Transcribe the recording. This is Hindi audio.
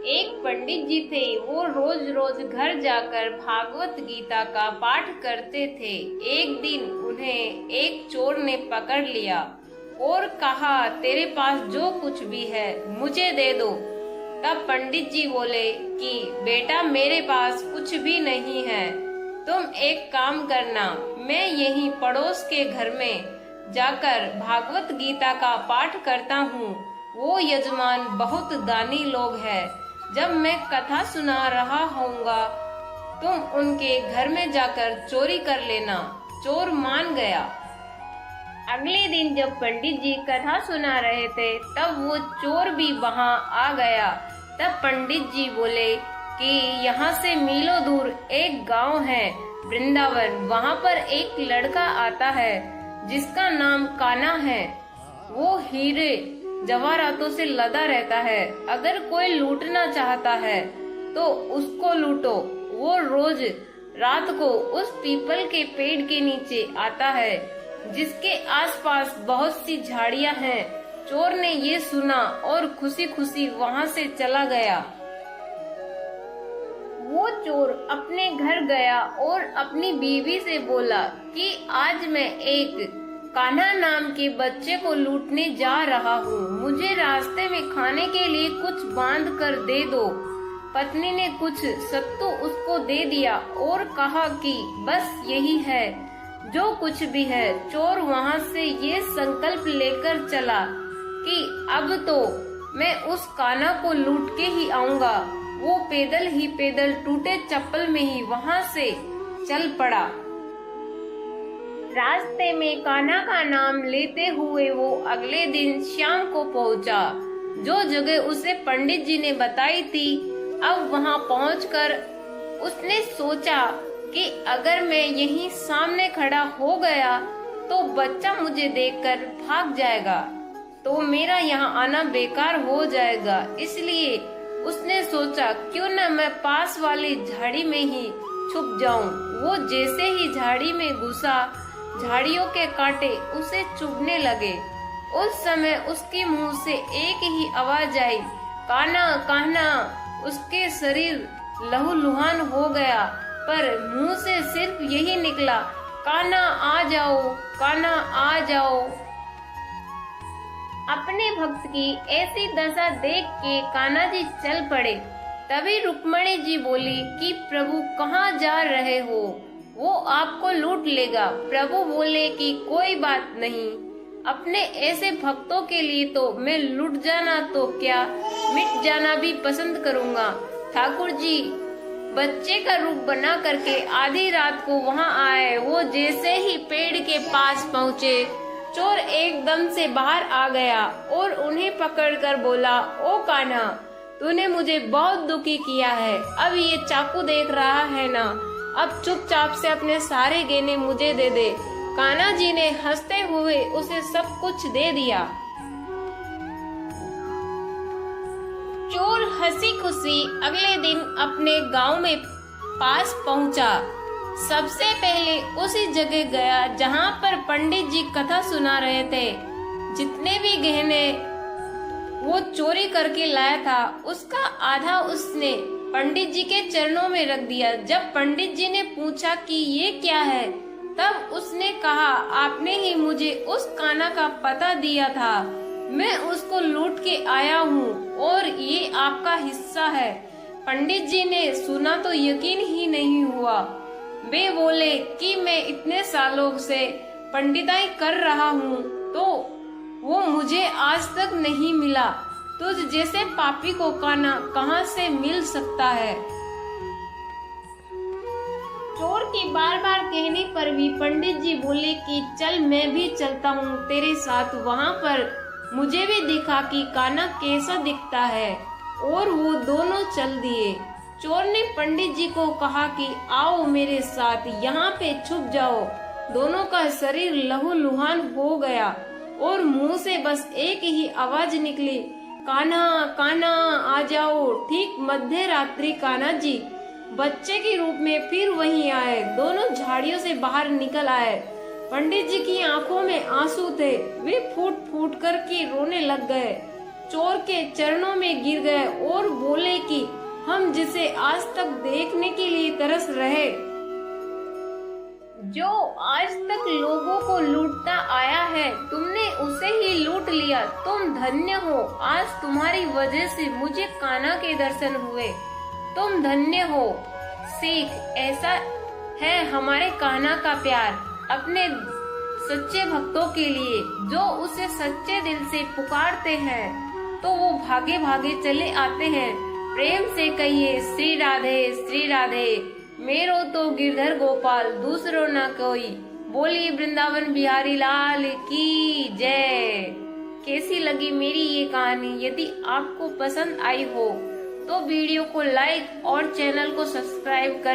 एक पंडित जी थे। वो रोज रोज घर जाकर भागवत गीता का पाठ करते थे। एक दिन उन्हें एक चोर ने पकड़ लिया और कहा, तेरे पास जो कुछ भी है मुझे दे दो। तब पंडित जी बोले कि बेटा, मेरे पास कुछ भी नहीं है। तुम एक काम करना, मैं यहीं पड़ोस के घर में जाकर भागवत गीता का पाठ करता हूँ। वो यजमान बहुत दानी लोग हैं। जब मैं कथा सुना रहा होऊंगा, तुम उनके घर में जाकर चोरी कर लेना। चोर मान गया। अगले दिन जब पंडित जी कथा सुना रहे थे, तब वो चोर भी वहाँ आ गया। तब पंडित जी बोले कि यहाँ से मीलों दूर एक गांव है, वृंदावन। वहाँ पर एक लड़का आता है जिसका नाम कान्हा है। वो हीरे जवाहरातों से लदा रहता है। अगर कोई लूटना चाहता है तो उसको लूटो। वो रोज रात को उस पीपल के पेड़ के नीचे आता है जिसके आसपास बहुत सी झाड़ियां हैं। चोर ने ये सुना और खुशी खुशी वहाँ से चला गया। वो चोर अपने घर गया और अपनी बीवी से बोला कि आज मैं एक कान्हा नाम के बच्चे को लूटने जा रहा हूँ। मुझे रास्ते में खाने के लिए कुछ बांध कर दे दो। पत्नी ने कुछ सत्तू उसको दे दिया और कहा कि बस यही है जो कुछ भी है। चोर वहाँ से ये संकल्प लेकर चला कि अब तो मैं उस कान्हा को लूट के ही आऊंगा। वो पैदल ही पैदल टूटे चप्पल में ही वहाँ से चल पड़ा। रास्ते में कान्हा का नाम लेते हुए वो अगले दिन शाम को पहुंचा, जो जगह उसे पंडित जी ने बताई थी। अब वहां पहुंचकर उसने सोचा कि अगर मैं यहीं सामने खड़ा हो गया तो बच्चा मुझे देखकर भाग जाएगा, तो मेरा यहाँ आना बेकार हो जाएगा। इसलिए उसने सोचा, क्यों न मैं पास वाली झाड़ी में ही छुप जाऊं। वो जैसे ही झाड़ी में घुसा, झाड़ियों के कांटे उसे चुभने लगे। उस समय उसके मुंह से एक ही आवाज आई, कान्हा कान्हा। उसके शरीर लहूलुहान हो गया, पर मुंह से सिर्फ यही निकला, कान्हा आ जाओ, कान्हा आ जाओ। अपने भक्त की ऐसी दशा देख के कान्हा जी चल पड़े। तभी रुक्मणी जी बोली कि प्रभु कहाँ जा रहे हो, वो आपको लूट लेगा। प्रभु बोले कि कोई बात नहीं, अपने ऐसे भक्तों के लिए तो मैं लूट जाना तो क्या, मिट जाना भी पसंद करूँगा। ठाकुर जी बच्चे का रूप बना करके आधी रात को वहाँ आए। वो जैसे ही पेड़ के पास पहुँचे, चोर एकदम से बाहर आ गया और उन्हें पकड़कर बोला, ओ कान्हा, तूने मुझे बहुत दुखी किया है। अब ये चाकू देख रहा है ना, अब चुपचाप से अपने सारे गहने मुझे दे दे। कान्हा जी ने हंसते हुए उसे सब कुछ दे दिया। चोर हंसी खुशी अगले दिन अपने गांव में पास पहुंचा। सबसे पहले उसी जगह गया जहां पर पंडित जी कथा सुना रहे थे। जितने भी गहने वो चोरी करके लाया था, उसका आधा उसने पंडित जी के चरणों में रख दिया। जब पंडित जी ने पूछा कि ये क्या है, तब उसने कहा, आपने ही मुझे उस कान्हा का पता दिया था, मैं उसको लूट के आया हूँ और ये आपका हिस्सा है। पंडित जी ने सुना तो यकीन ही नहीं हुआ। वे बोले कि मैं इतने सालों से पंडिताई कर रहा हूँ तो वो मुझे आज तक नहीं मिला। तुझ जैसे पापी को कान्हा कहाँ से मिल सकता है। चोर की बार बार कहने पर भी पंडित जी बोले कि चल, मैं भी चलता हूँ तेरे साथ। वहाँ पर मुझे भी दिखा कि कान्हा कैसा दिखता है। और वो दोनों चल दिए। चोर ने पंडित जी को कहा कि आओ मेरे साथ, यहाँ पे छुप जाओ। दोनों का शरीर लहूलुहान हो गया और मुंह से बस एक ही आवाज निकली, कान्हा कान्हा आ जाओ। ठीक मध्य रात्रि कान्हा जी बच्चे के रूप में फिर वहीं आए। दोनों झाड़ियों से बाहर निकल आए। पंडित जी की आंखों में आंसू थे। वे फूट फूट कर के रोने लग गए। चोर के चरणों में गिर गए और बोले कि हम जिसे आज तक देखने के लिए तरस रहे, जो आज तक लोगों को लूटता आया है, तुमने उसे ही लूट लिया। तुम धन्य हो, आज तुम्हारी वजह से मुझे कान्हा के दर्शन हुए। तुम धन्य हो। सीख, ऐसा है हमारे कान्हा का प्यार अपने सच्चे भक्तों के लिए। जो उसे सच्चे दिल से पुकारते हैं तो वो भागे भागे चले आते हैं। प्रेम से कहिए श्री राधे श्री राधे, मेरो तो गिरधर गोपाल दूसरो ना कोई। बोलिए वृंदावन बिहारी लाल की जय। कैसी लगी मेरी ये कहानी? यदि आपको पसंद आई हो तो वीडियो को लाइक और चैनल को सब्सक्राइब कर